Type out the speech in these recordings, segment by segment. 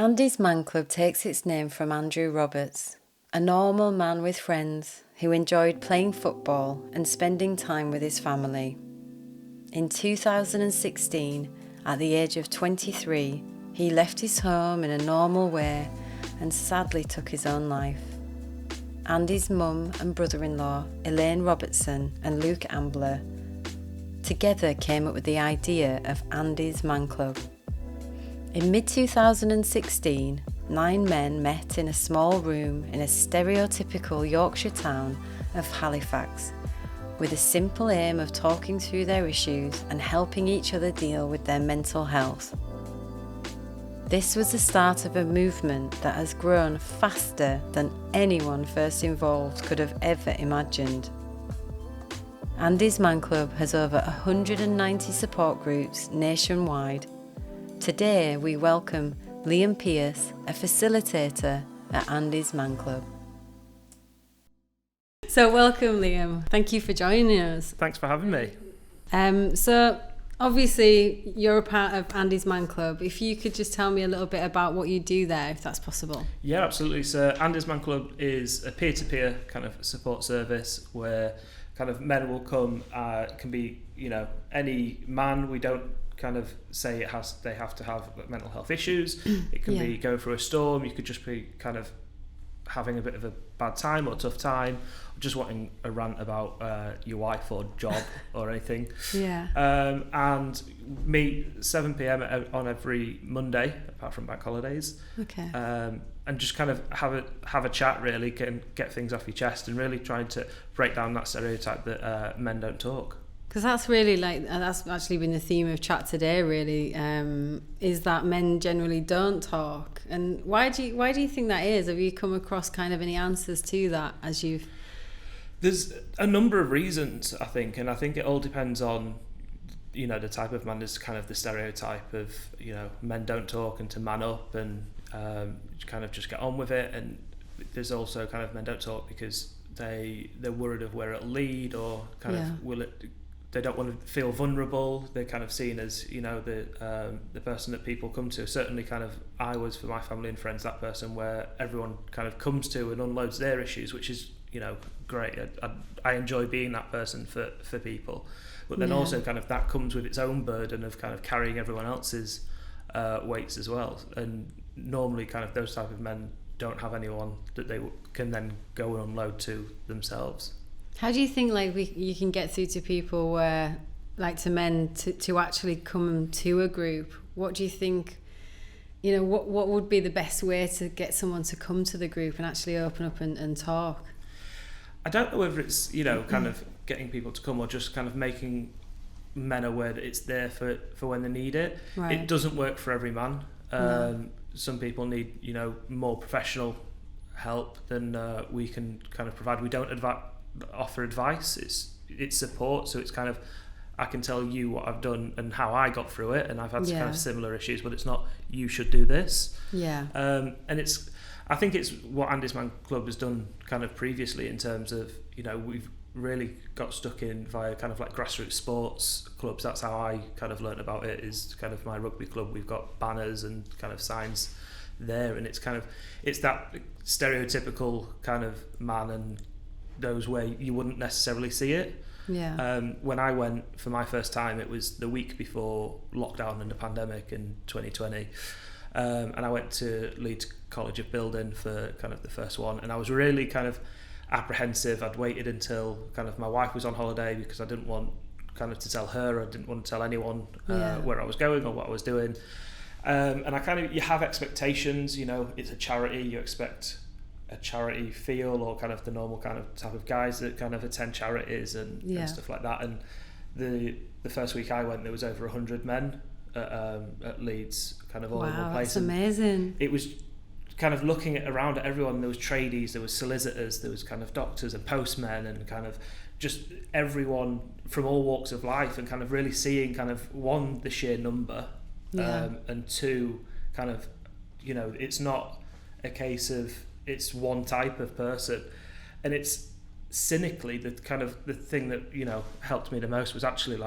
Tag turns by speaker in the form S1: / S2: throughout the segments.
S1: Andy's Man Club takes its name from Andrew Roberts, a normal man with friends who enjoyed playing football and spending time with his family. In 2016, at the age of 23, he left his home in a normal way and sadly took his own life. Andy's mum and brother-in-law, Elaine Robertson and Luke Ambler, together came up with the idea of Andy's Man Club. In mid-2016, 9 men met in a small room in a stereotypical Yorkshire town of Halifax, with a simple aim of talking through their issues and helping each other deal with their mental health. This was the start of a movement that has grown faster than anyone first involved could have ever imagined. Andy's Man Club has over 190 support groups nationwide. Today we welcome Liam Pierce, a facilitator at Andy's Man Club. So welcome, Liam. Thank you for joining us.
S2: Thanks for having me.
S1: So obviously you're a part of Andy's Man Club. If you could just tell me a little bit about what you do there, if that's possible.
S2: Yeah, absolutely. So Andy's Man Club is a peer-to-peer kind of support service where kind of men will come, can be, any man. We don't kind of say they have to have mental health issues. It can be going through a storm. You could just be kind of having a bit of a bad time or tough time, or just wanting a rant about your wife or job or anything. And meet 7 p.m. on every Monday, apart from bank holidays.
S1: Okay.
S2: And just kind of have a chat, really, get things off your chest, and really trying to break down that stereotype that men don't talk.
S1: Because that's really that's actually been the theme of chat today, really, is that men generally don't talk. And why do you think that is? Have you come across kind of any answers to that as you've...
S2: There's a number of reasons, I think, and I think it all depends on, the type of man. There's kind of the stereotype of, men don't talk and to man up and kind of just get on with it. And there's also kind of men don't talk because they're worried of where it'll lead, or kind of they don't want to feel vulnerable. They're kind of seen as, the person that people come to. Certainly kind of I was, for my family and friends, that person where everyone kind of comes to and unloads their issues, which is, great. I enjoy being that person for people. But then also kind of that comes with its own burden of kind of carrying everyone else's weights as well. And normally kind of those type of men don't have anyone that they can then go and unload to themselves.
S1: How do you think you can get through to people where, to men, to actually come to a group? What do you think, what would be the best way to get someone to come to the group and actually open up and talk?
S2: I don't know whether it's, kind of getting people to come or just kind of making men aware that it's there for when they need it. Right. It doesn't work for every man. No. Some people need, more professional help than we can kind of provide. We don't offer advice. It's support. So it's kind of, I can tell you what I've done and how I got through it, and I've had kind of similar issues, but it's not you should do this. And I think it's what Andy's Man Club has done kind of previously in terms of, we've really got stuck in via kind of like grassroots sports clubs. That's how I kind of learnt about it, is kind of my rugby club. We've got banners and kind of signs there, and it's that stereotypical kind of man, and those where you wouldn't necessarily see it. When I went for my first time, it was the week before lockdown and the pandemic in 2020, and I went to Leeds College of Building for kind of the first one, and I was really kind of apprehensive. I'd waited until kind of my wife was on holiday because I didn't want kind of to tell her, I didn't want to tell anyone where I was going or what I was doing, and I kind of, you have expectations, it's a charity, you expect a charity feel, or kind of the normal kind of type of guys that kind of attend charities and stuff like that. And the first week I went, there was over 100 men at Leeds, kind of all over the place.
S1: That's amazing.
S2: It was kind of looking around at everyone. There was tradies, there was solicitors, there was kind of doctors and postmen, and kind of just everyone from all walks of life, and kind of really seeing kind of, one, the sheer number, and two, kind of, it's not a case of it's one type of person. And it's cynically the kind of the thing that helped me the most was actually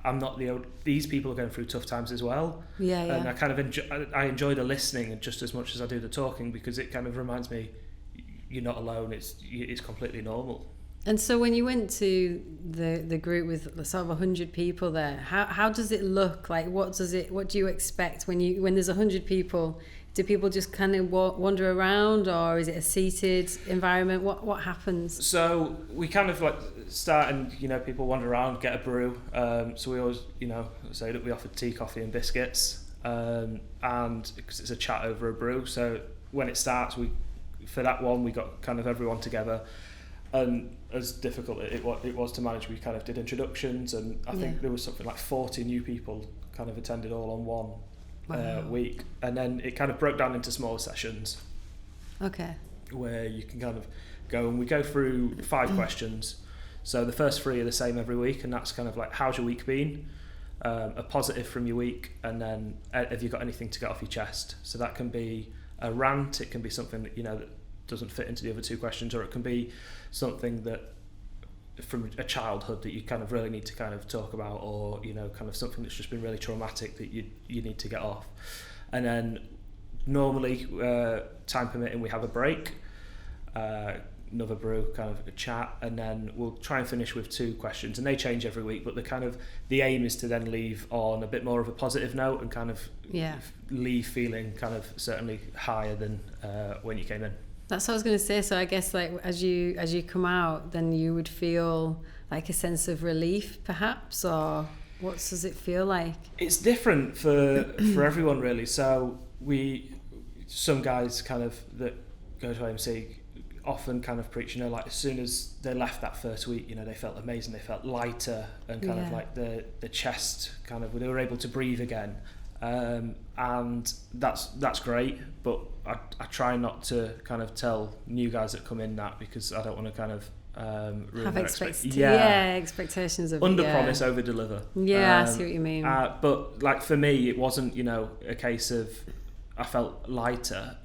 S2: I'm not these people are going through tough times as well. And I kind of enjoy the listening just as much as I do the talking, because it kind of reminds me you're not alone. It's completely normal.
S1: And so when you went to the group with sort of 100 people there, how does it look? Like, what do you expect when there's 100 people? Do people just kind of wander around, or is it a seated environment? What happens?
S2: So we kind of like start and, people wander around, get a brew. So we always, say that we offered tea, coffee and biscuits. And because it's a chat over a brew. So when it starts, we got kind of everyone together. And as difficult it was to manage, we kind of did introductions, and I think there was something like 40 new people kind of attended all on one week. And then it kind of broke down into smaller sessions.
S1: Okay.
S2: Where you can kind of go, and we go through 5 questions. So the first 3 are the same every week, and that's kind of like, how's your week been? A positive from your week, and then have you got anything to get off your chest? So that can be a rant, it can be something that, that doesn't fit into the other 2 questions, or it can be something that from a childhood that you kind of really need to kind of talk about, or kind of something that's just been really traumatic that you need to get off. And then normally, time permitting, we have a break, another brew, kind of a chat, and then we'll try and finish with 2 questions, and they change every week, but the aim is to then leave on a bit more of a positive note, and kind of leave feeling kind of certainly higher than when you came in.
S1: That's what I was going to say. So I guess like as you come out, then you would feel like a sense of relief, perhaps, or what does it feel like? It's
S2: different for everyone, really. So some guys kind of that go to AMC often kind of preach, like as soon as they left that first week, they felt amazing, they felt lighter, and kind of like the chest kind of, they were able to breathe again. And that's great, but I try not to kind of tell new guys that come in that, because I don't want to kind of
S1: have expectations of
S2: under promise, over deliver.
S1: I see what you mean.
S2: But like for me, it wasn't a case of I felt lighter.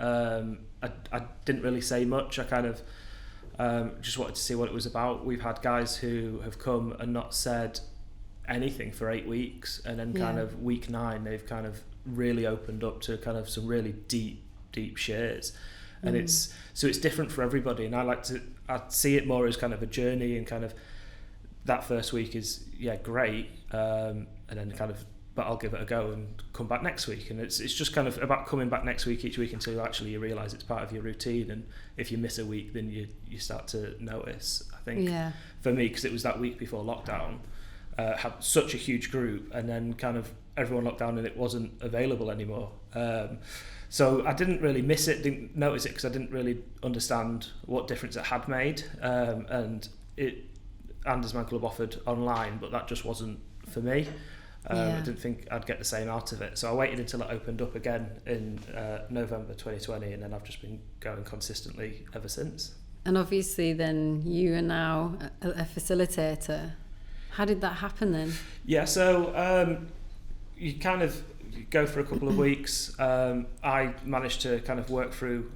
S2: I didn't really say much. I kind of just wanted to see what it was about. We've had guys who have come and not said anything for 8 weeks, and then kind of week 9 they've kind of really opened up to kind of some really deep shares, and it's different for everybody, and I see it more as kind of a journey, and kind of that first week is great, and then kind of, but I'll give it a go and come back next week, and it's just kind of about coming back next week, each week, until you realise it's part of your routine, and if you miss a week, then you start to notice. I think for me, because it was that week before lockdown, had such a huge group, and then kind of everyone locked down and it wasn't available anymore. So I didn't really miss it, didn't notice it, because I didn't really understand what difference it had made. And Anders Man Club offered online, but that just wasn't for me. I didn't think I'd get the same out of it. So I waited until it opened up again in November 2020, and then I've just been going consistently ever since.
S1: And obviously then you are now a facilitator. How did that happen then? So you kind of go for a couple of weeks. I managed to kind of work through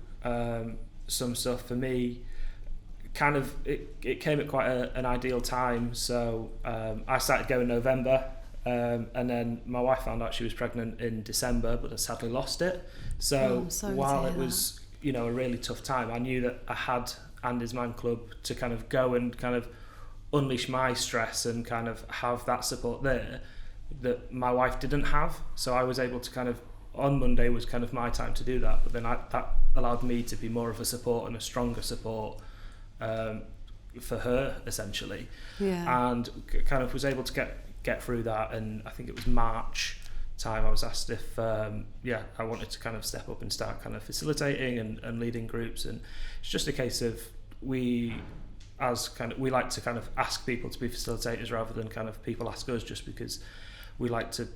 S1: some stuff. For me, kind of it came at quite an ideal time. So I started going November, and then my wife found out she was pregnant in December, but I sadly lost it. So while it was a really tough time, I knew that I had Anders Man Club to kind of go and kind of unleash my stress and kind of have that support there that my wife didn't have. So I was able to kind of, on Monday was kind of my time to do that, but then that allowed me to be more of a support and a stronger support for her, essentially. And kind of was able to get through that. And I think it was March time I was asked if I wanted to kind of step up and start kind of facilitating and leading groups. And it's just a case of we like to kind of ask people to be facilitators rather than kind of people ask us, just because we like to,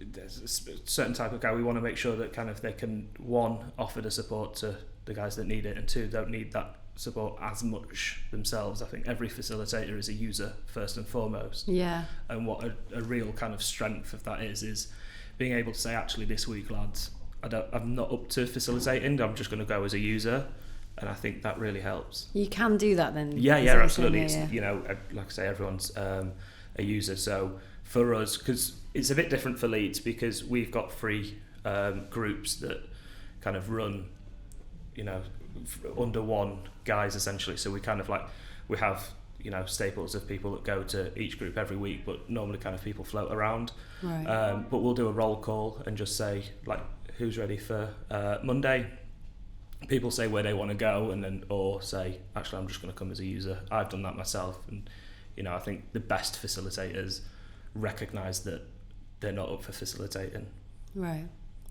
S1: there's a certain type of guy, we want to make sure that kind of they can, 1, offer the support to the guys that need it, and 2, don't need that support as much themselves. I think every facilitator is a user first and foremost. And what a real kind of strength of that is being able to say, actually this week, lads, I'm not up to facilitating, I'm just going to go as a user. And I think that really helps. You can do that then?
S2: Yeah, absolutely. Like I say, everyone's a user. So for us, because it's a bit different for Leeds, because we've got 3 groups that kind of run, you know, under one guise essentially. So we kind of like, we have, you know, staples of people that go to each group every week, but normally kind of people float around.
S1: Right.
S2: But we'll do a roll call and just say, like, who's ready for Monday? People say where they want to go, and then, or say, actually, I'm just going to come as a user. I've done that myself, and, you know, I think the best facilitators recognise that they're not up for facilitating.
S1: Right.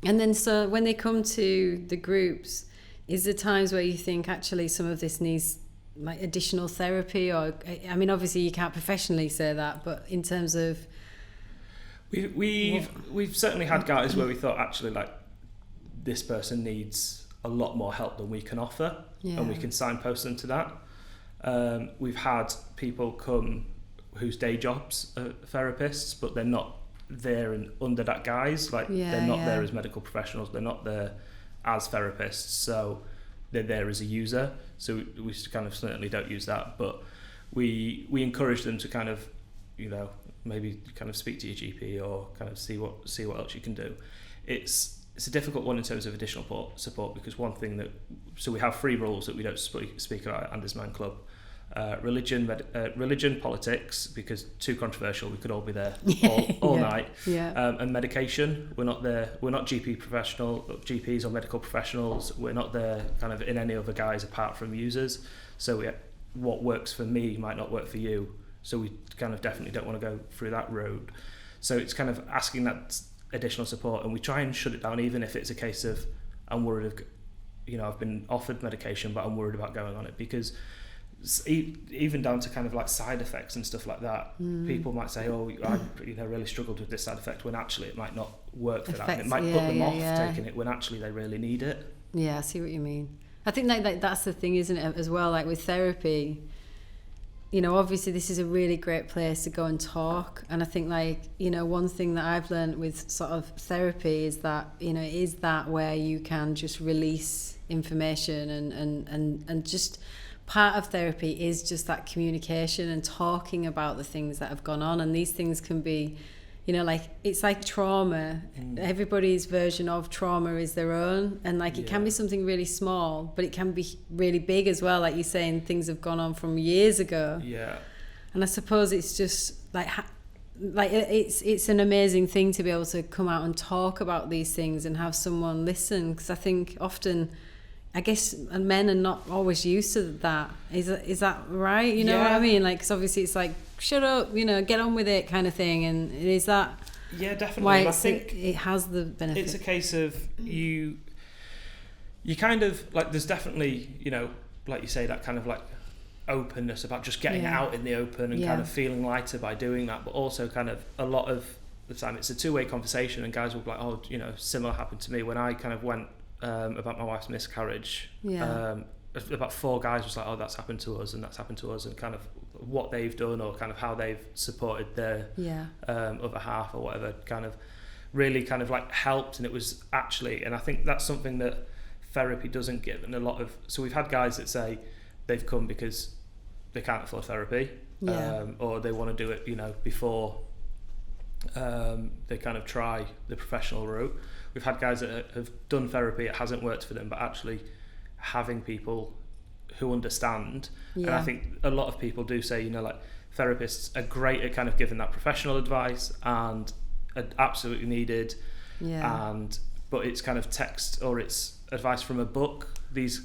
S1: And then, so when they come to the groups, is there times where you think, actually, some of this needs like additional therapy? Or, I mean, obviously you can't professionally say that, but in terms of...
S2: We've certainly had guys where we thought, actually, like, this person needs a lot more help than we can offer, and we can signpost them to that. We've had people come whose day jobs are therapists, but they're not there and under that guise. Like, they're not there as medical professionals, they're not there as therapists, so they're there as a user. So we kind of certainly don't use that, but we encourage them to kind of, you know, maybe kind of speak to your GP or kind of see what else you can do. It's a difficult one in terms of additional support, because one thing that, so we have 3 rules that we don't speak about at Anders Man Club. Religion, politics, because too controversial, we could all be there all night. And medication, we're not there, we're not GPs or medical professionals, we're not there kind of in any other guise apart from users. So what works for me might not work for you, so we kind of definitely don't want to go through that road. So it's kind of asking that additional support, and we try and shut it down, even if it's a case of, I'm worried of, you know, I've been offered medication but I'm worried about going on it, because even down to kind of like side effects and stuff like that, people might say, oh, I really struggled with this side effect, when actually it might not work for that, and it might put them off taking it when actually they really need it. I
S1: see what you mean. I think like that's the thing, isn't it, as well, like with therapy, you know, obviously this is a really great place to go and talk, and I think, like, you know, one thing that I've learned with sort of therapy is that, you know, is that where you can just release information, and just part of therapy is just that communication and talking about the things that have gone on. And these things can be, you know, like, it's like trauma. Everybody's version of trauma is their own, and like it can be something really small, but it can be really big as well, like you're saying, things have gone on from years ago. And I suppose it's just like it's an amazing thing to be able to come out and talk about these things and have someone listen, because I think often, I guess, men are not always used to that. Is that right? You know what I mean? Like, because obviously it's like, shut up, you know, get on with it kind of thing. And is that...
S2: Yeah, definitely.
S1: Why
S2: I think
S1: it has the benefit.
S2: It's a case of you kind of, like, there's definitely, you know, like you say, that kind of like openness about just getting out in the open and kind of feeling lighter by doing that. But also kind of a lot of the time it's a two-way conversation, and guys will be like, oh, you know, similar happened to me when I kind of went about my wife's miscarriage. About 4 guys was like, oh, that's happened to us, and that's happened to us, and kind of what they've done, or kind of how they've supported their other half or whatever, kind of really kind of like helped. And it was actually, and I think that's something that therapy doesn't give. And a lot of, so we've had guys that say they've come because they can't afford therapy, or they want to do it, you know, before they kind of try the professional route. We've had guys that have done therapy, it hasn't worked for them, but actually having people who understand. And I think a lot of people do say, you know, like, therapists are great at kind of giving that professional advice, and are absolutely needed, but it's kind of text, or it's advice from a book. These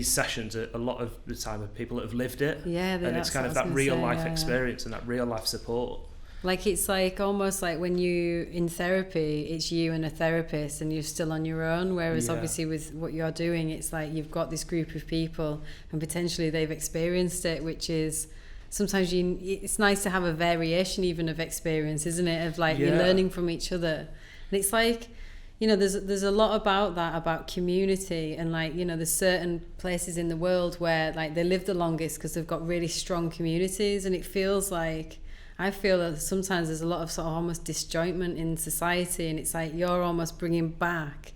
S2: sessions are a lot of the time of people that have lived it, and it's kind of that real life experience and that real life support.
S1: Like, it's like almost like when you in therapy, it's you and a therapist, and you're still on your own, whereas obviously with what you're doing, it's like you've got this group of people and potentially they've experienced it, which is sometimes it's nice to have a variation even of experience, isn't it, of like you're learning from each other. And it's like, you know, there's a lot about that, about community, and like, you know, there's certain places in the world where like they live the longest because they've got really strong communities, and it feels like, I feel that sometimes there's a lot of sort of almost disjointment in society, and it's like you're almost bringing back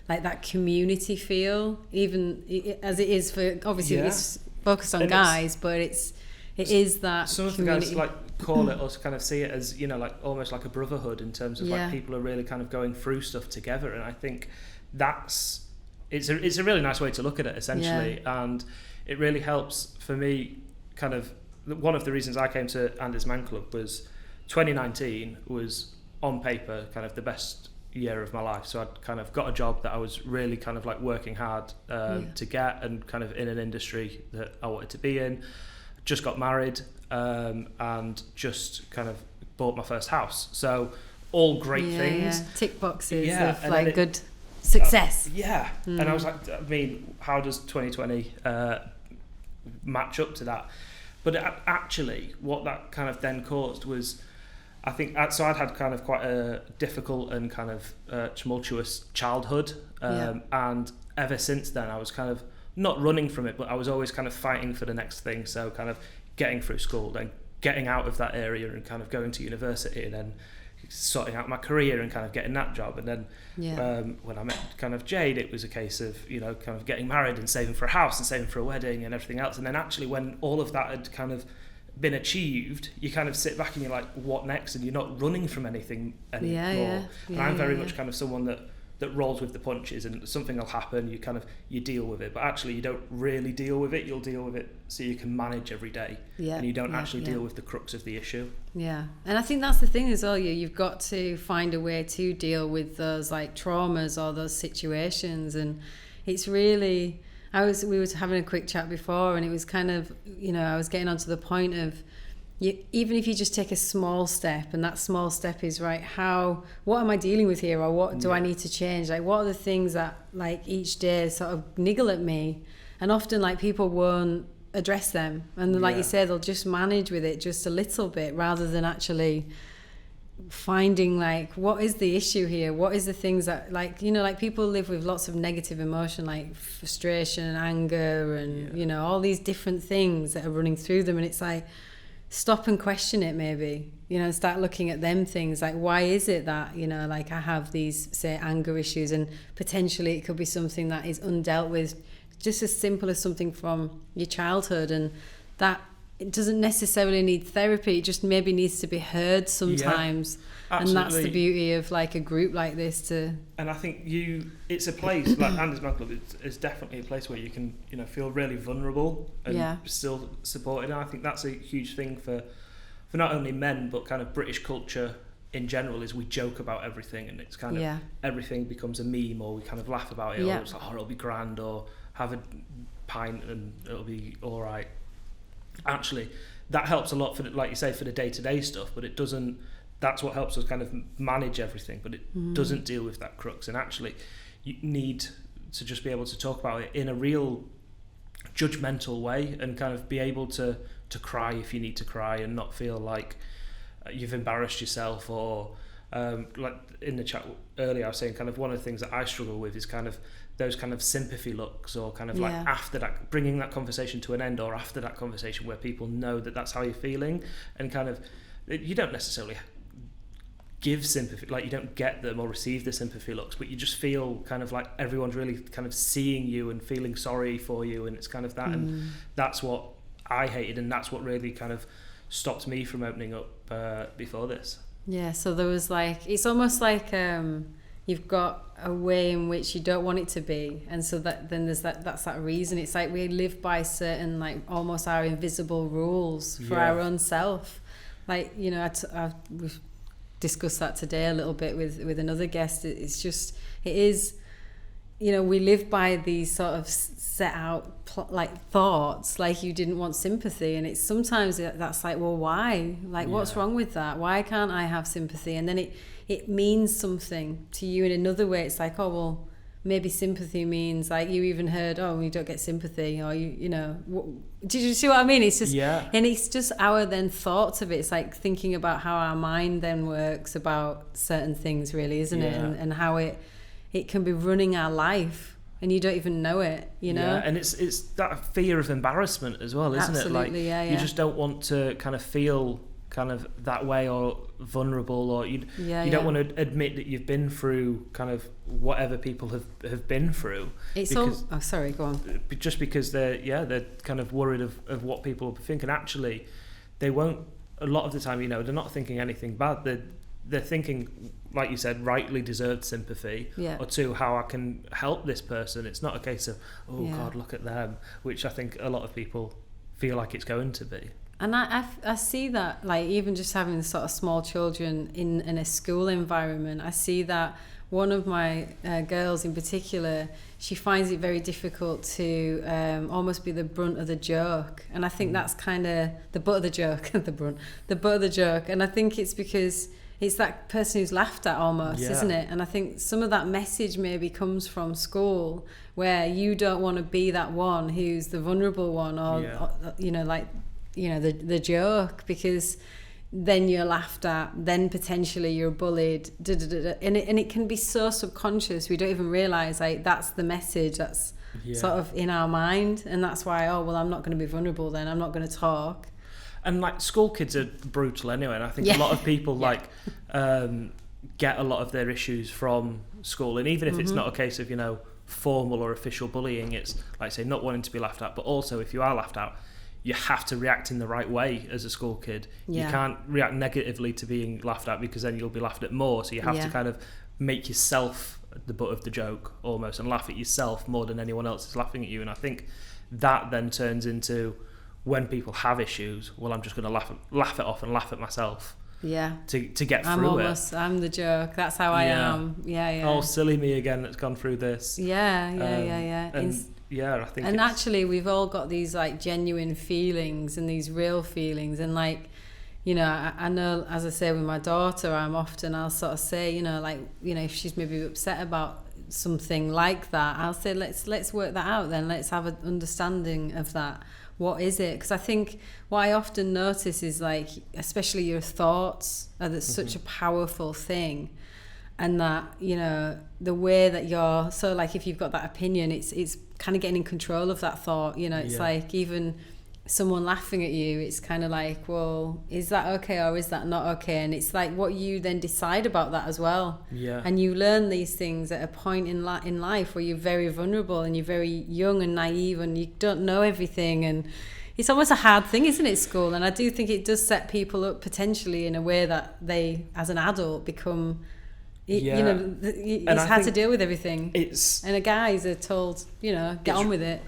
S1: like that community feel, even as it is for, obviously it's focused on guys, but it is that
S2: some of the
S1: community.
S2: guys, like call it or kind of see it as, you know, like almost like a brotherhood in terms of like people are really kind of going through stuff together. And I think it's a really nice way to look at it, essentially. And it really helps for me. Kind of one of the reasons I came to Anders Man Club was 2019 was on paper kind of the best year of my life. So I'd kind of got a job that I was really kind of like working hard to get, and kind of in an industry that I wanted to be in. Just got married and just kind of bought my first house. So all great things.
S1: Tick boxes of like good success.
S2: And I was like, I mean, how does 2020 match up to that? But actually what that kind of then caused was, I think, so I'd had kind of quite a difficult and kind of tumultuous childhood. And ever since then, I was kind of not running from it, but I was always kind of fighting for the next thing. So kind of getting through school, then getting out of that area and kind of going to university, and then sorting out my career and kind of getting that job. And then when I met kind of Jade, it was a case of, you know, kind of getting married and saving for a house and saving for a wedding and everything else. And then actually when all of that had kind of been achieved, you kind of sit back and you're like, what next? And you're not running from anything anymore. And I'm very much kind of someone that rolls with the punches, and something will happen, you deal with it, but actually you don't really deal with it. You'll deal with it so you can manage every day, and you don't actually deal with the crux of the issue. And
S1: I think that's the thing as well. You've got to find a way to deal with those like traumas or those situations. And it's really, we were having a quick chat before, and it was kind of, you know, I was getting onto the point of, even if you just take a small step, and that small step is right, what am I dealing with here, or what do I need to change? Like, what are the things that like each day sort of niggle at me? And often like people won't address them, and like you say, they'll just manage with it just a little bit, rather than actually finding like, what is the issue here? What is the things that, like, you know, like people live with lots of negative emotion, like frustration and anger and you know, all these different things that are running through them. And it's like, stop and question it, maybe, you know, start looking at them things like, why is it that, you know, like I have these, say, anger issues, and potentially it could be something that is undealt with, just as simple as something from your childhood, and that it doesn't necessarily need therapy, it just maybe needs to be heard sometimes. And that's the beauty of like a group like this to... And
S2: I think it's a place, like Anders Man Club is definitely a place where you can, you know, feel really vulnerable and still supported. And I think that's a huge thing for not only men, but kind of British culture in general, is we joke about everything, and it's kind of everything becomes a meme, or we kind of laugh about it, or it's like, oh, it'll be grand, or have a pint and it'll be all right. Actually, that helps a lot for, like you say, for the day-to-day stuff, but it doesn't... That's what helps us kind of manage everything, but it doesn't deal with that crux. And actually, you need to just be able to talk about it in a real judgmental way, and kind of be able to cry if you need to cry, and not feel like you've embarrassed yourself. Or like in the chat earlier, I was saying kind of one of the things that I struggle with is kind of those kind of sympathy looks, or kind of like after that, bringing that conversation to an end, or after that conversation where people know that that's how you're feeling, and kind of you don't necessarily give sympathy, like you don't get them or receive the sympathy looks, but you just feel kind of like everyone's really kind of seeing you and feeling sorry for you, and it's kind of that. And that's what I hated, and that's what really kind of stopped me from opening up before this. So there was like, it's almost like you've got a way in which you don't want it to be, and so that then there's that's that reason. It's like we live by certain, like almost our invisible rules for our own self. Like, you know, we've discussed that today a little bit with another guest. It's just, it is, you know, we live by these sort of set out like thoughts, like you didn't want sympathy, and it's sometimes that's like, well, why? Like, what's wrong with that? Why can't I have sympathy? And then it means something to you in another way. It's like, oh, well, maybe sympathy means, like, you even heard, oh, you don't get sympathy, or you know, did you see what I mean? It's just, and it's just our then thoughts of it. It's like thinking about how our mind then works about certain things, really, isn't it? And how it can be running our life, and you don't even know it, you know? And it's that fear of embarrassment as well, isn't it? Like, you just don't want to kind of feel kind of that way, or vulnerable, or you don't want to admit that you've been through kind of whatever people have been through. It's because, sorry, go on. Just because they're kind of worried of what people think, and actually they won't a lot of the time, you know, they're not thinking anything bad. They're thinking, like you said, rightly deserved sympathy, or two, how I can help this person. It's not a case of, oh God, look at them, which I think a lot of people feel like it's going to be.
S1: And I see that, like, even just having sort of small children in a school environment, I see that one of my girls in particular, she finds it very difficult to almost be the brunt of the joke. And I think that's kind of the butt of the joke, the butt of the joke. And I think it's because it's that person who's laughed at almost, isn't it? And I think some of that message maybe comes from school, where you don't want to be that one who's the vulnerable one, or you know, like, you know, the joke, because then you're laughed at, then potentially you're bullied, and it can be so subconscious, we don't even realise, like, that's the message that's sort of in our mind, and that's why, oh well, I'm not going to be vulnerable then, I'm not going to talk.
S2: And like, school kids are brutal anyway, and I think a lot of people like get a lot of their issues from school, and even if it's not a case of, you know, formal or official bullying, it's like, say, not wanting to be laughed at, but also if you are laughed at, you have to react in the right way as a school kid. You can't react negatively to being laughed at, because then you'll be laughed at more. So you have to kind of make yourself the butt of the joke almost, and laugh at yourself more than anyone else is laughing at you. And I think that then turns into, when people have issues, well, I'm just going to laugh it off and laugh at myself. To get through it.
S1: I'm the joke. That's how I am.
S2: Oh, silly me again, that's gone through this. And I think,
S1: and actually we've all got these like genuine feelings and these real feelings, and like, you know, I know, as I say with my daughter, I'll sort of say, you know, like, you know, if she's maybe upset about something like that, I'll say, let's work that out then, let's have an understanding of that. What is it? Because I think what I often notice is, like, especially your thoughts are such a powerful thing, and that, you know, the way that you're, so like, if you've got that opinion, it's kind of getting in control of that thought, you know. It's like, even someone laughing at you, it's kind of like, well, is that okay or is that not okay? And it's like what you then decide about that as well. And you learn these things at a point in life where you're very vulnerable and you're very young and naive and you don't know everything, and it's almost a hard thing, isn't it, school? And I do think it does set people up potentially in a way that they, as an adult, become, you know, it's hard to deal with everything. And the guys are told, you know, get on with it.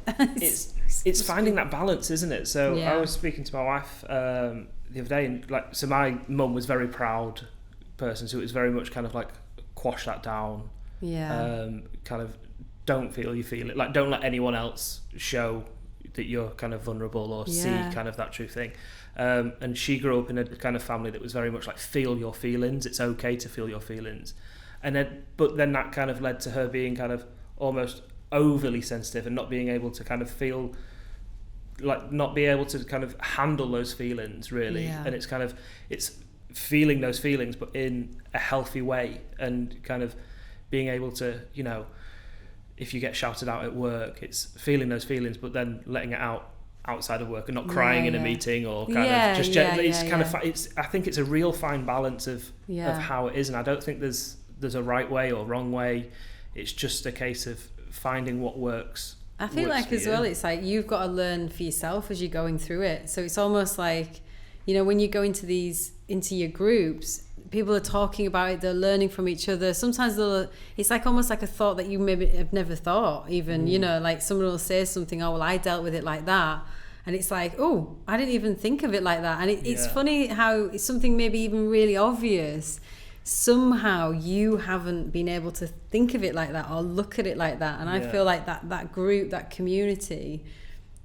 S2: It's finding that balance, isn't it? So I was speaking to my wife the other day, and like, so my mum was a very proud person, so it was very much kind of like, quash that down. Kind of, don't feel you feel it. Like, don't let anyone else show that you're kind of vulnerable or see kind of that true thing. And she grew up in a kind of family that was very much like, feel your feelings. It's okay to feel your feelings. But then that kind of led to her being kind of almost overly sensitive and not being able to kind of feel, like, not be able to kind of handle those feelings really. And it's kind of, it's feeling those feelings but in a healthy way, and kind of being able to, you know, if you get shouted out at work, it's feeling those feelings but then letting it out outside of work, and not crying in a meeting, or kind of just gently. It's kind of, I think it's a real fine balance of how it is, and I don't think there's a right way or wrong way. It's just a case of finding what works.
S1: I feel like as well, it's like, you've got to learn for yourself as you're going through it. So it's almost like, you know, when you go into your groups, people are talking about it, they're learning from each other. Sometimes it's like almost like a thought that you maybe have never thought even, you know, like someone will say something, oh well, I dealt with it like that, and it's like, oh, I didn't even think of it like that. And it's funny how it's something maybe even really obvious, somehow you haven't been able to think of it like that or look at it like that. And I feel like that group, that community,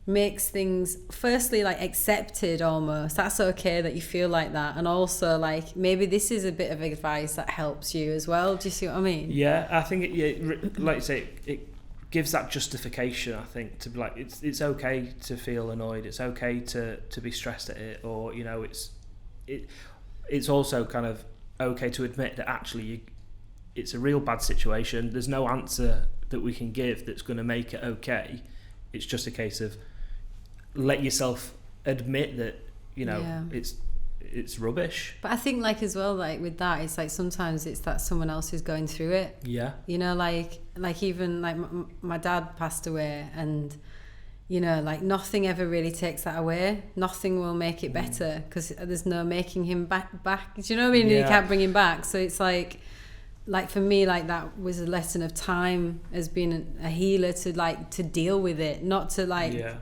S1: makes things firstly like accepted almost. That's okay that you feel like that, and also like, maybe this is a bit of advice that helps you as well. Do you see what I mean? I think like you say, it gives that justification, I think, to be like, it's okay to feel annoyed, it's okay to be stressed at it, or, you know, it's also kind of okay to admit that actually it's a real bad situation. There's no answer that we can give that's going to make it okay. It's just a case of let yourself admit that, you know, it's rubbish. But I think, like, as well, like with that, it's like sometimes it's that someone else is going through it. You know, like even like my dad passed away, and you know, like nothing ever really takes that away. Nothing will make it better because there's no making him back. Do you know what I mean? You can't bring him back. So it's like for me, like that was a lesson of time as being a healer to deal with it, not to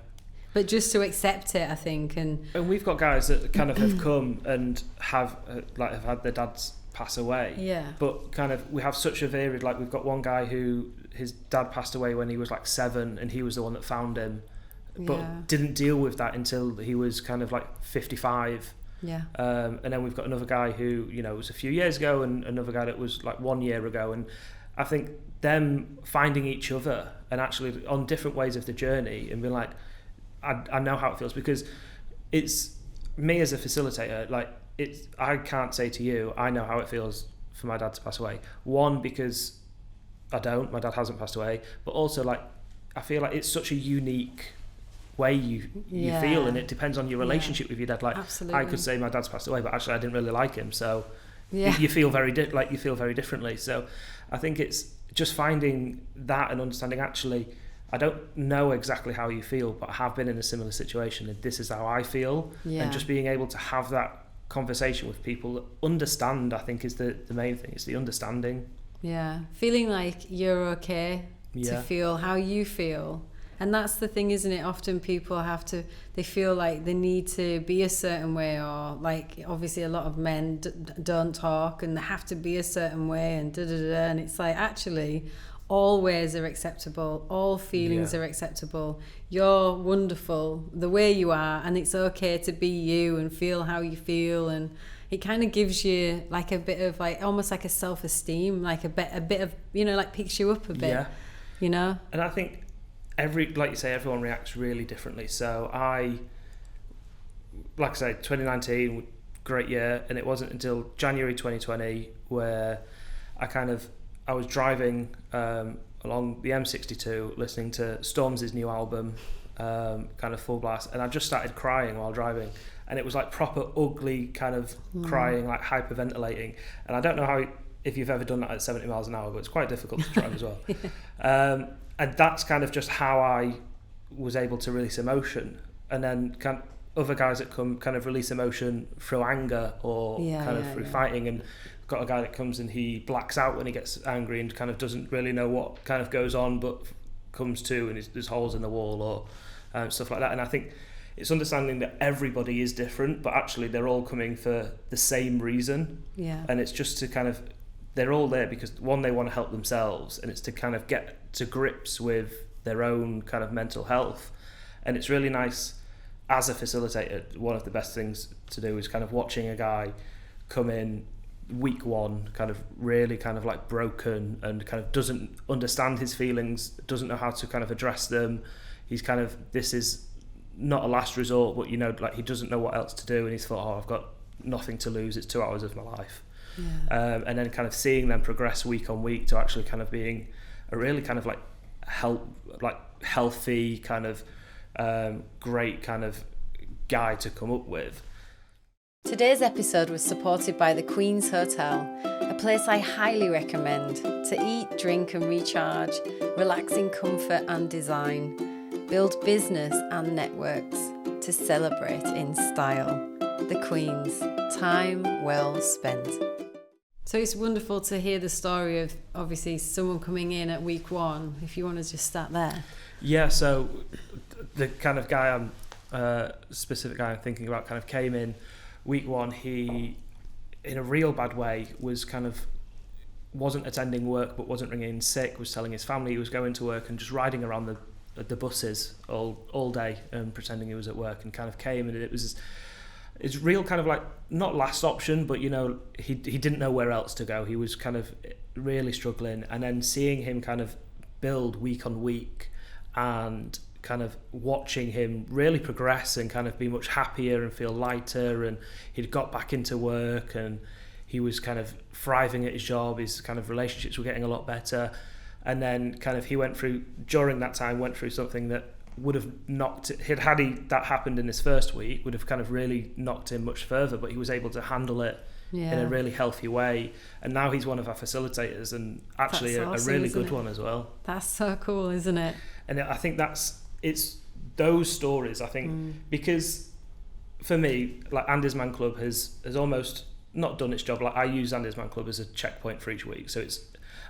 S1: but just to accept it, I think. And
S2: we've got guys that kind of have come and have had their dads pass away.
S1: Yeah.
S2: But kind of we have such a varied, like we've got one guy who his dad passed away when he was like 7 and he was the one that found him, but didn't deal with that until he was kind of like 55.
S1: Yeah.
S2: And then we've got another guy who, you know, was a few years ago, and another guy that was like 1 year ago. And I think them finding each other and actually on different ways of the journey and being like, I know how it feels, because it's me as a facilitator, like I can't say to you, I know how it feels for my dad to pass away. One, because my dad hasn't passed away, but also like, I feel like it's such a unique way you feel, and it depends on your relationship with your dad. Like, absolutely. I could say my dad's passed away, but actually I didn't really like him, so you feel very differently. So I think it's just finding that and understanding, actually I don't know exactly how you feel, but I have been in a similar situation and this is how I feel. And just being able to have that conversation with people that understand, I think, is the main thing. It's the understanding.
S1: Feeling like you're okay to feel how you feel. And that's the thing, isn't it? Often people they feel like they need to be a certain way, or like obviously a lot of men don't talk and they have to be a certain way and and it's like, actually all ways are acceptable, all feelings are acceptable. You're wonderful the way you are, and it's okay to be you and feel how you feel. And it kind of gives you like a bit of like almost like a self-esteem, like a bit of, you know, like picks you up a bit, you know. And
S2: I think like you say, everyone reacts really differently. So like I say, 2019, great year, and it wasn't until January 2020 where I was driving along the M62 listening to Stormzy's new album, kind of full blast, and I just started crying while driving, and it was like proper ugly kind of crying, like hyperventilating. And I don't know if you've ever done that at 70 miles an hour, but it's quite difficult to drive as well. And that's kind of just how I was able to release emotion. And then other guys that come kind of release emotion through anger or through fighting. And got a guy that comes and he blacks out when he gets angry and kind of doesn't really know what kind of goes on, but comes to and there's holes in the wall or stuff like that. And I think it's understanding that everybody is different, but actually they're all coming for the same reason. And it's just to kind of, they're all there because one, they want to help themselves, and it's to kind of get to grips with their own kind of mental health. And it's really nice as a facilitator, one of the best things to do is kind of watching a guy come in week one kind of really kind of like broken and kind of doesn't understand his feelings, doesn't know how to kind of address them. He's kind of, this is not a last resort, but you know, like he doesn't know what else to do, and he's thought, I've got nothing to lose, it's 2 hours of my life. And then kind of seeing them progress week on week to actually kind of being a really kind of like healthy kind of great kind of guy to come up with.
S1: Today's episode was supported by the Queen's Hotel, a place I highly recommend to eat, drink and recharge, relax in comfort and design, build business and networks, to celebrate in style. The Queen's, time well spent. So it's wonderful to hear the story of obviously someone coming in at week one, if you want to just start there.
S2: Yeah, so the kind of guy specific guy I'm thinking about kind of came in week one. He, in a real bad way, was kind of wasn't attending work but wasn't ringing in sick, was telling his family he was going to work and just riding around the buses all day and pretending he was at work, and kind of came, and it's real kind of like not last option, but you know, he didn't know where else to go. He was kind of really struggling, and then seeing him kind of build week on week and kind of watching him really progress and kind of be much happier and feel lighter, and he'd got back into work and he was kind of thriving at his job, his kind of relationships were getting a lot better. And then kind of he during that time went through something that would have knocked that happened in his first week, would have kind of really knocked him much further, but he was able to handle it in a really healthy way. And now he's one of our facilitators, and actually awesome, a really good one as well.
S1: That's so cool, isn't it?
S2: And I think it's those stories, I think, because for me, like Andy's Man Club has almost not done its job. Like I use Andy's Man Club as a checkpoint for each week, so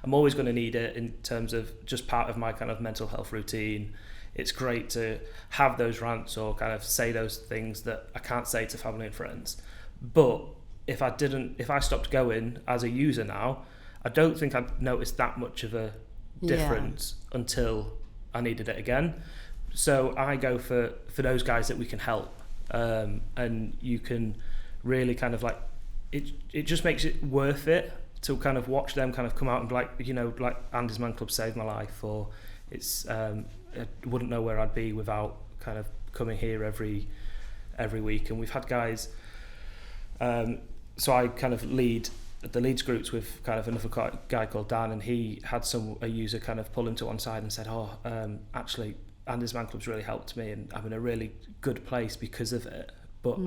S2: I'm always going to need it in terms of just part of my kind of mental health routine. It's great to have those rants or kind of say those things that I can't say to family and friends. But if I stopped going as a user now, I don't think I'd notice that much of a difference until I needed it again. So I go for those guys that we can help, and you can really kind of like it just makes it worth it to kind of watch them kind of come out and be like, you know, like Andy's Man Club saved my life, or it's I wouldn't know where I'd be without kind of coming here every week. And we've had guys, so I kind of lead the Leeds groups with kind of another guy called Dan, and he had a user kind of pull him to one side and said, actually Andy's Man Club's really helped me and I'm in a really good place because of it, but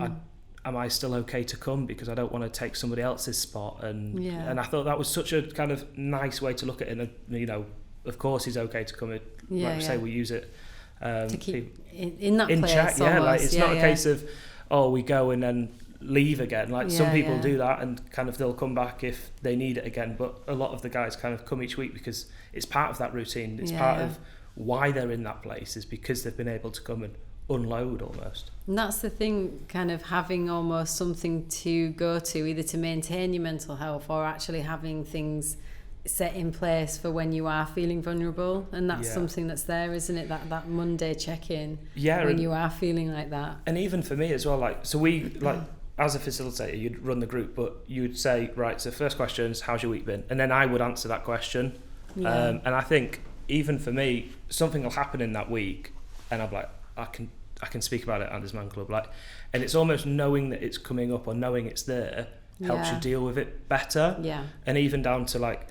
S2: am I still okay to come because I don't want to take somebody else's spot? And I thought that was such a kind of nice way to look at it. And you know, of course he's okay to come. Say we use it
S1: to keep in that place.
S2: Check, like it's not a case of we go and then leave again. Like some people do that and kind of they'll come back if they need it again. But a lot of the guys kind of come each week because it's part of that routine. It's part of why they're in that place is because they've been able to come and unload almost.
S1: And that's the thing, kind of having almost something to go to, either to maintain your mental health or actually having things set in place for when you are feeling vulnerable. And that's something that's there, isn't it? That Monday check-in when you are feeling like that.
S2: And even for me as well, like, so we, like, as a facilitator, you'd run the group, but you would say, right, so first question is, how's your week been? And then I would answer that question. And I think even for me, something will happen in that week and I'm like, I can speak about it at Andy's Man Club, like, and it's almost knowing that it's coming up or knowing it's there helps you deal with it better. And even down to like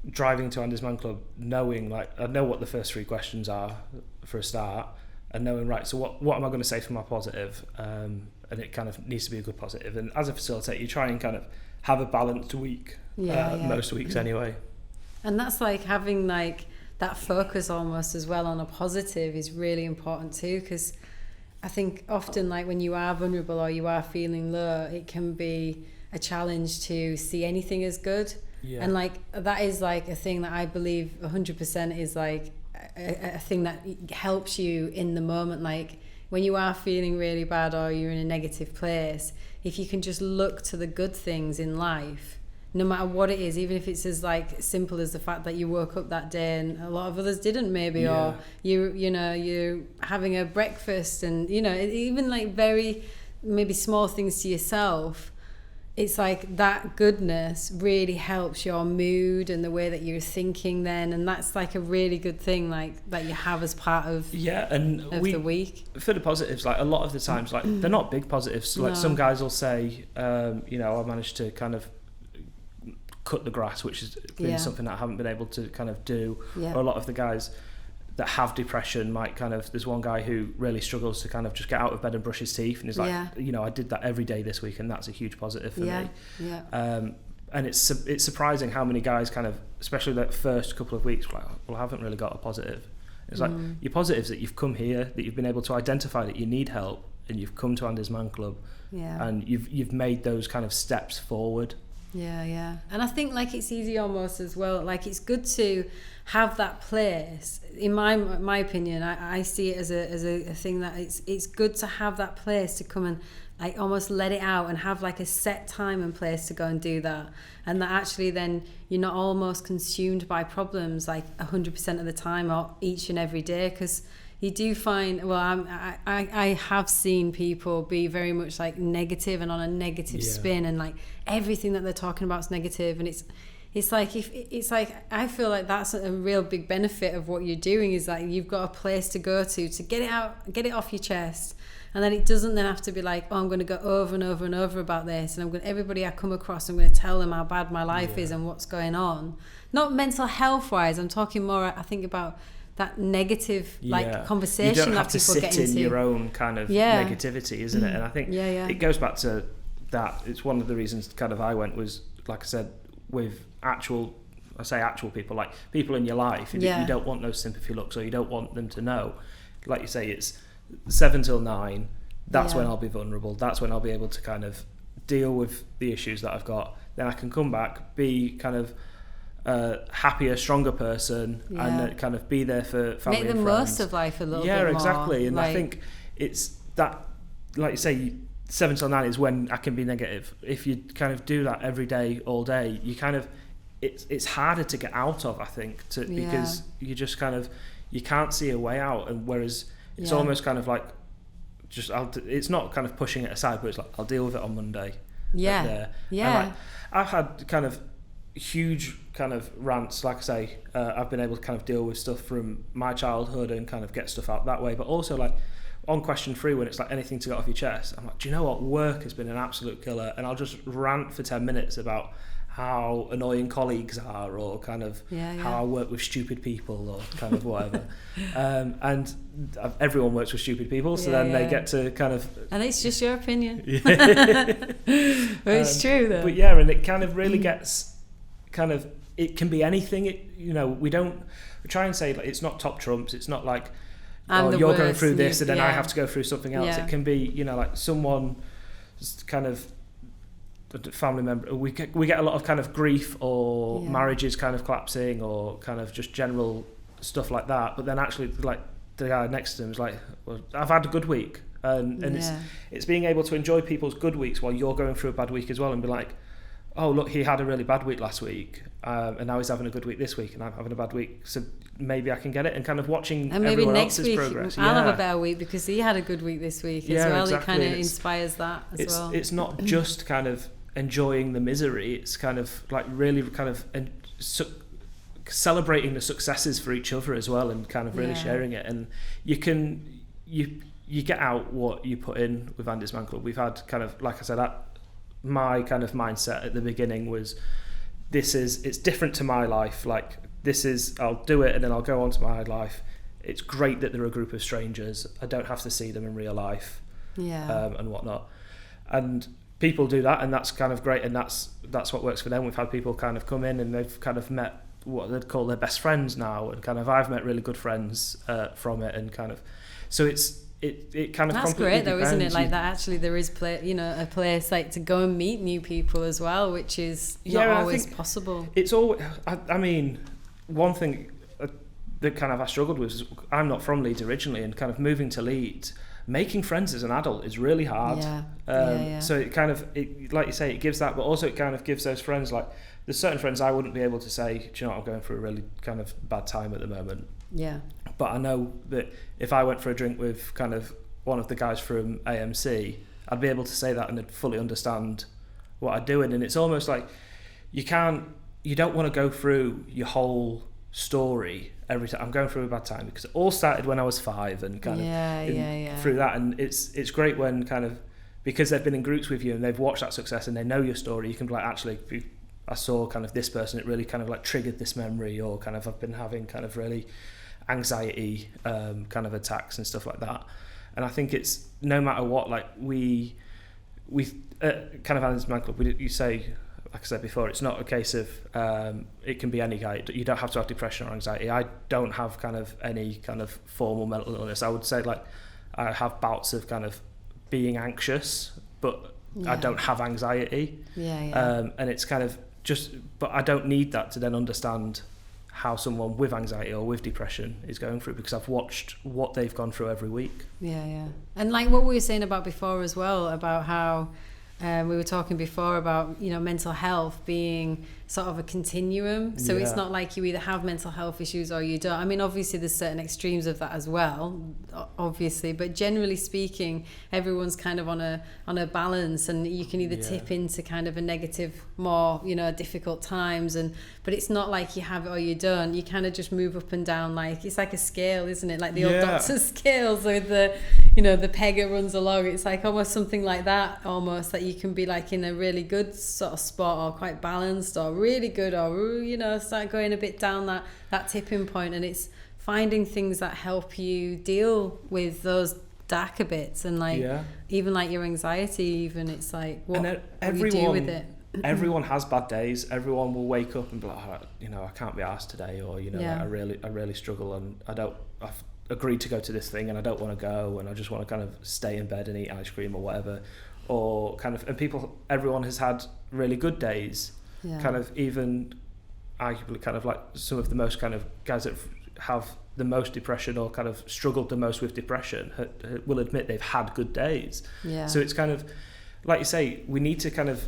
S2: driving to Andy's Man Club, knowing like I know what the first 3 questions are for a start, and knowing right, so what am I going to say for my positive, and it kind of needs to be a good positive. And as a facilitator, you try and kind of have a balanced week, most weeks anyway.
S1: And that's like having like that focus almost as well on a positive is really important too, because I think often like when you are vulnerable or you are feeling low, it can be a challenge to see anything as good. And like that is like a thing that I believe 100% is like a thing that helps you in the moment. Like when you are feeling really bad or you're in a negative place, if you can just look to the good things in life, no matter what it is, even if it's as like simple as the fact that you woke up that day and a lot of others didn't maybe, or you're having a breakfast, and you know, even like very maybe small things to yourself, it's like that goodness really helps your mood and the way that you're thinking then, and that's like a really good thing like that you have as part of the week. For
S2: the positives, like a lot of the times, like they're not big positives. Like some guys will say, you know, I managed to kind of cut the grass, which has been something that I haven't been able to kind of do. Or a lot of the guys that have depression might kind of, there's one guy who really struggles to kind of just get out of bed and brush his teeth, and he's like, you know, I did that every day this week and that's a huge positive for me. And it's surprising how many guys kind of, especially that first couple of weeks, like, well, I haven't really got a positive. It's like your positives that you've come here, that you've been able to identify that you need help, and you've come to Andy's Man Club, and you've made those kind of steps forward.
S1: And I think like it's easy almost as well, like it's good to have that place. In my opinion, I see it as a thing that it's good to have that place to come and like almost let it out and have like a set time and place to go and do that, and that actually then you're not almost consumed by problems like 100% of the time or each and every day, because you do find, well, I have seen people be very much like negative and on a negative spin, and like everything that they're talking about is negative, and it's like I feel like that's a real big benefit of what you're doing, is that you've got a place to go to get it out, get it off your chest, and then it doesn't then have to be like, oh, I'm going to go over and over and over about this, and everybody I come across, I'm going to tell them how bad my life is and what's going on. Not mental health wise, I'm talking more, I think, about that negative conversation that people get into. You don't have to sit in your
S2: own kind of negativity, isn't it? And I think it goes back to that. It's one of the reasons kind of I went was, like I said, with actual I say actual people, like people in your life, and you don't want those sympathy looks, or you don't want them to know. Like you say, it's 7 till 9. That's when I'll be vulnerable. That's when I'll be able to kind of deal with the issues that I've got. Then I can come back, be kind of happier, stronger person, and kind of be there for family and friends. Make the most
S1: of life a little bit
S2: more.
S1: Yeah,
S2: exactly. And I think it's that, like you say, 7 till 9 is when I can be negative. If you kind of do that every day, all day, you kind of, it's harder to get out of, I think, because you just kind of, you can't see a way out. And whereas it's almost kind of like, it's not kind of pushing it aside, but it's like, I'll deal with it on Monday. And like, I've had kind of huge kind of rants, like I say, I've been able to kind of deal with stuff from my childhood and kind of get stuff out that way, but also like on question 3, when it's like anything to get off your chest, I'm like, do you know what, work has been an absolute killer, and I'll just rant for 10 minutes about how annoying colleagues are, or kind of how I work with stupid people, or kind of whatever. And everyone works with stupid people, so then they get to kind of...
S1: And it's just your opinion. But it's true, though.
S2: But yeah, and it kind of really gets kind of... It can be anything. We try and say, like, it's not top trumps. It's not like, you're going through this and then I have to go through something else. It can be, like someone kind of... family member, we get a lot of kind of grief, or marriages kind of collapsing, or kind of just general stuff like that, but then actually like the guy next to him is like, well, I've had a good week, and it's being able to enjoy people's good weeks while you're going through a bad week as well, and be like, oh look, he had a really bad week last week, and now he's having a good week this week, and I'm having a bad week, so maybe I can get it, and kind of watching and maybe next week progress.
S1: I'll have a better week because he had a good week this week as well. Exactly. It kind of inspires that as well.
S2: It's not just kind of enjoying the misery, it's kind of like really kind of celebrating the successes for each other as well, and kind of really sharing it. And you get out what you put in with Andy's Man Club. We've had kind of, like I said, my kind of mindset at the beginning was, it's different to my life, like this is, I'll do it and then I'll go on to my life. It's great that they're a group of strangers, I don't have to see them in real life, and whatnot. And people do that, and that's kind of great, and that's what works for them. We've had people kind of come in and they've kind of met what they'd call their best friends now, and kind of I've met really good friends from it, and kind of, so it kind of,
S1: that's great though, isn't it? Like that actually there is a place like to go and meet new people as well, which is not always possible.
S2: It's always, I mean, one thing that kind of I struggled with is, I'm not from Leeds originally, and kind of moving to Leeds, making friends as an adult is really hard. So it kind of, like you say, it gives that, but also it kind of gives those friends, like there's certain friends I wouldn't be able to say, do you know what, I'm going through a really kind of bad time at the moment. But I know that if I went for a drink with kind of one of the guys from AMC, I'd be able to say that and they'd fully understand what I'm doing. And it's almost like you don't want to go through your whole story every time. I'm going through a bad time, because it all started when I was 5, and kind of through that. And it's great when kind of, because they've been in groups with you and they've watched that success and they know your story, you can be like, actually, I saw kind of this person, it really kind of like triggered this memory, or kind of I've been having kind of really anxiety kind of attacks and stuff like that. And I think it's, no matter what, like we kind of Andy's Man Club, you say, like I said before, it's not a case of it can be any guy. You don't have to have depression or anxiety. I don't have kind of any kind of formal mental illness. I would say, like, I have bouts of kind of being anxious, but I don't have anxiety. And it's kind of just, but I don't need that to then understand how someone with anxiety or with depression is going through, because I've watched what they've gone through every week.
S1: And like what we were saying about before as well, about how we were talking before about, mental health being sort of a continuum. So it's not like you either have mental health issues or you don't. I mean, obviously there's certain extremes of that as well, obviously, but generally speaking, everyone's kind of on a balance, and you can either tip into kind of a negative, more, difficult times, but it's not like you have it or you don't. You kind of just move up and down, like it's like a scale, isn't it? Like the old doctor's scales with the, the peg that runs along. It's like almost something like that, almost, that you can be like in a really good sort of spot, or quite balanced, or really good, or start going a bit down that tipping point. And it's finding things that help you deal with those darker bits, and like even like your anxiety, even it's like what do you do with it?
S2: everyone has bad days. Everyone will wake up and be like, oh, you know, I can't be arsed today, or you know, like, I really struggle, and I've agreed to go to this thing and I don't want to go, and I just want to kind of stay in bed and eat ice cream or whatever, or kind of, and everyone has had really good days, kind of, even arguably kind of like some of the most kind of guys that have the most depression or kind of struggled the most with depression will admit they've had good days. So it's kind of, like you say, we need to kind of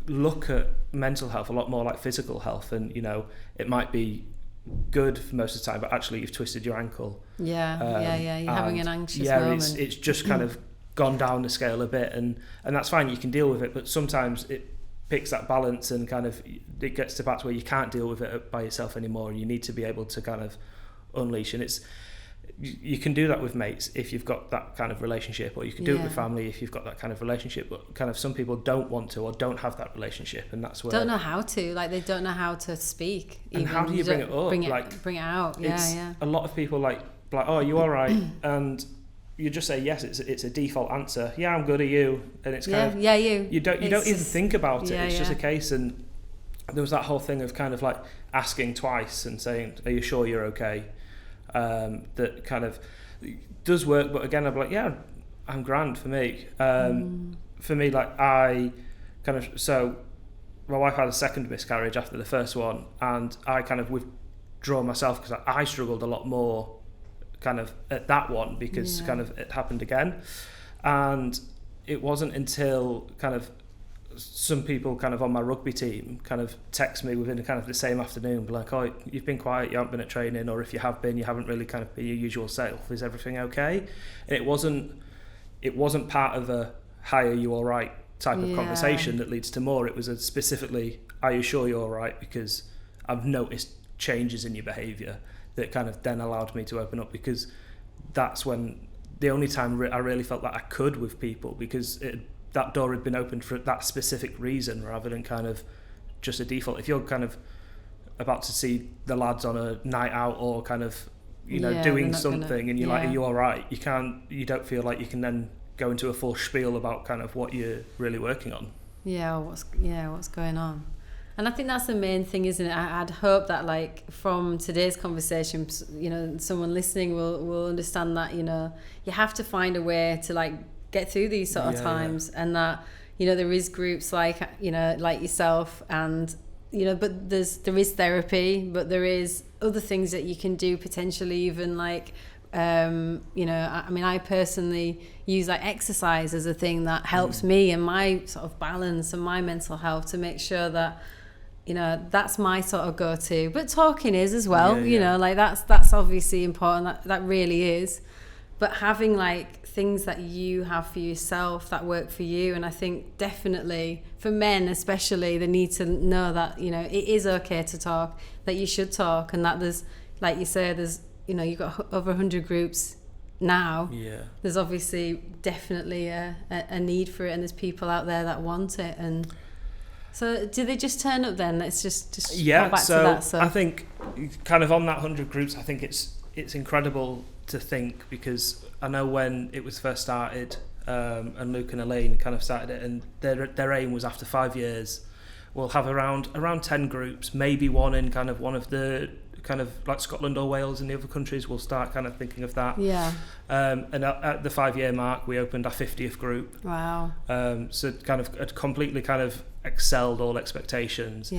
S2: look at mental health a lot more like physical health, and you know, it might be good for most of the time, but actually you've twisted your ankle. You're having an anxious moment. It's just kind of gone down the scale a bit, and that's fine, you can deal with it, but sometimes it picks that balance and kind of it gets to parts where you can't deal with it by yourself anymore, and you need to be able to kind of unleash. And you can do that with mates if you've got that kind of relationship, or you can do it with family if you've got that kind of relationship, but kind of some people don't want to or don't have that relationship, and that's where
S1: don't know how to, like, they don't know how to speak
S2: and
S1: even.
S2: How do you bring it up,
S1: bring it out?
S2: A lot of people like oh, are you all right? And you just say yes, it's a default answer. Yeah, I'm good. Are you? And it's kind of you don't even think about it. It's just a case. And there was that whole thing of kind of like asking twice and saying, are you sure you're okay? That kind of does work, but again, I'm like, yeah, I'm grand for me. For me, like, I kind of, so my wife had a second miscarriage after the first one, and I kind of withdraw myself because I struggled a lot more kind of at that one, because kind of it happened again. And it wasn't until kind of some people kind of on my rugby team kind of text me within kind of the same afternoon, be like, oh, you've been quiet, you haven't been at training, or if you have been, you haven't really kind of been your usual self, is everything okay? And it wasn't part of a hi, are you all right type of conversation that leads to more. It was a specifically, are you sure you're all right, because I've noticed changes in your behaviour that kind of then allowed me to open up, because that's when the only time I really felt that I could with people, because that door had been opened for that specific reason rather than kind of just a default. If you're kind of about to see the lads on a night out or kind of, you know, doing something and you're like, are you all right? You don't feel like you can then go into a full spiel about kind of what you're really working on. What's going on.
S1: And I think that's the main thing, isn't it? I'd hope that, like, from today's conversation, you know, someone listening will understand that, you know, you have to find a way to, like, get through these sort of times, and that, you know, there is groups like, you know, like yourself, and, you know, but there is therapy, but there is other things that you can do, potentially even like, you know, I mean, I personally use like exercise as a thing that helps me and my sort of balance and my mental health, to make sure that, you know, that's my sort of go-to. But talking is as well, you know, like that's obviously important, that really is. But having like things that you have for yourself that work for you, and I think definitely for men especially, they need to know that, you know, it is okay to talk, that you should talk, and that there's, like you say, there's, you know, you've got over 100 groups now. There's obviously definitely a need for it, and there's people out there that want it. And so do they just turn up then? Let's just go back to that. So
S2: I think kind of on that 100 groups, I think it's incredible to think, because I know when it was first started, and Luke and Elaine kind of started it, and their aim was after 5 years we'll have around 10 groups, maybe one in kind of one of the kind of like Scotland or Wales and the other countries. We'll start kind of thinking of that. And at the 5-year mark we opened our 50th group.
S1: Wow.
S2: So kind of it completely kind of excelled all expectations.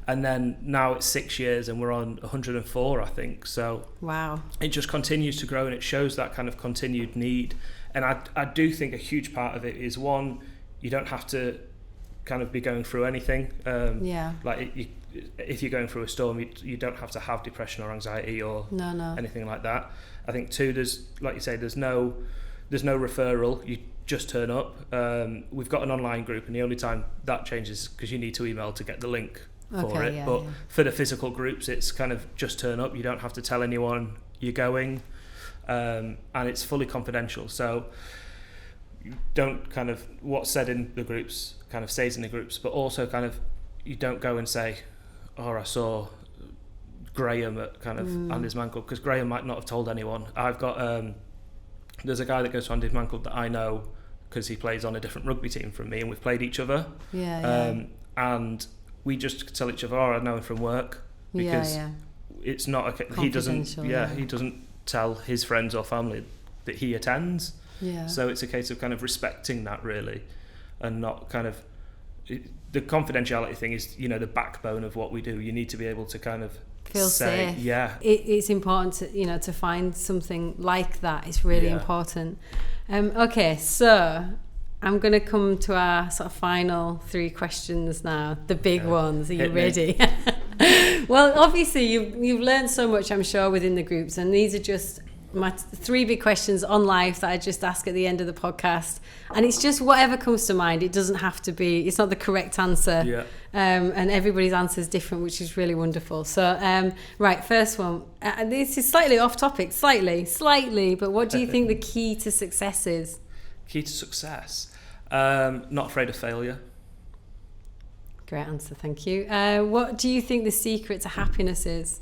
S2: And then now it's 6 years and we're on 104, I think. So
S1: wow, it
S2: just continues to grow, and it shows that kind of continued need. And I do think a huge part of it is, one, you don't have to kind of be going through anything. Like if you're going through a storm, you don't have to have depression or anxiety or anything like that. I think, two, there's, like you say, there's no referral. You just turn up. We've got an online group, and the only time that changes because you need to email to get the link for it. But for the physical groups, it's kind of just turn up. You don't have to tell anyone you're going, and it's fully confidential. So you don't kind of, what's said in the groups kind of stays in the groups, but also kind of you don't go and say, oh, I saw Graham at kind of Andy's Man Club, because Graham might not have told anyone. I've got there's a guy that goes to Andy's Man Club that I know because he plays on a different rugby team from me, and we've played each other. and we just tell each other, I know him from work, because it's not he doesn't he doesn't tell his friends or family that he attends. So it's a case of kind of respecting that, really, and not kind of the confidentiality thing is, you know, the backbone of what we do. You need to be able to kind of
S1: feel safe.
S2: It's
S1: important to, you know, to find something like that. It's really important. Okay, so I'm going to come to our sort of final 3 questions now, the big ones. Are you ready? Well, obviously you've learned so much, I'm sure, within the groups, and these are just my 3 big questions on life that I just ask at the end of the podcast, and it's just whatever comes to mind. It doesn't have to be, it's not the correct answer, and everybody's answer is different, which is really wonderful. So right, first one, this is slightly off topic, slightly, but what do you think the key to success is?
S2: Key to success? Not afraid of failure.
S1: Great answer, thank you. What do you think the secret to happiness is?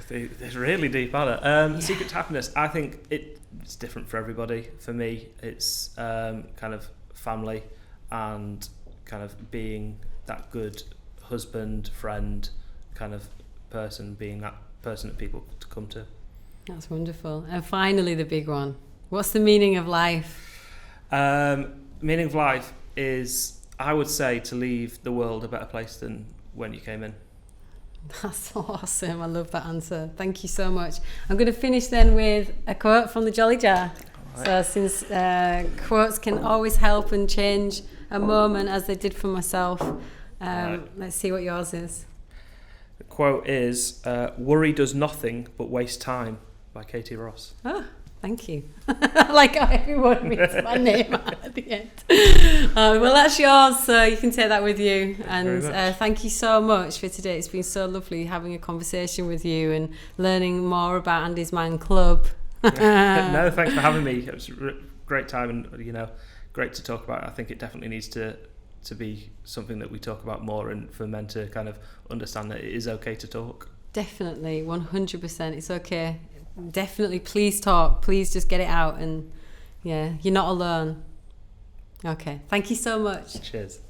S2: They're really deep, aren't they? Secret to happiness, I think it's different for everybody. For me, it's kind of family and kind of being that good husband, friend, kind of person, being that person that people to come to.
S1: That's wonderful. And finally, the big one. What's the meaning of life?
S2: Meaning of life is, I would say, to leave the world a better place than when you came in.
S1: That's awesome. I love that answer. Thank you so much. I'm going to finish then with a quote from the Jolly Jar. Right. So since quotes can always help and change a moment, as they did for myself, let's see what yours is.
S2: The quote is, "Worry does nothing but waste time," by Katie Ross.
S1: Oh, thank you. I like how everyone reads my name at the end. Well, that's yours, so you can take that with you. And thank you so much for today. It's been so lovely having a conversation with you and learning more about Andy's Man Club.
S2: No, thanks for having me. It was a great time, and, you know, great to talk about. I think it definitely needs to be something that we talk about more, and for men to kind of understand that it is okay to talk. Definitely, 100%. It's okay. Definitely, please talk. Please just get it out, and you're not alone. Okay, thank you so much. Cheers.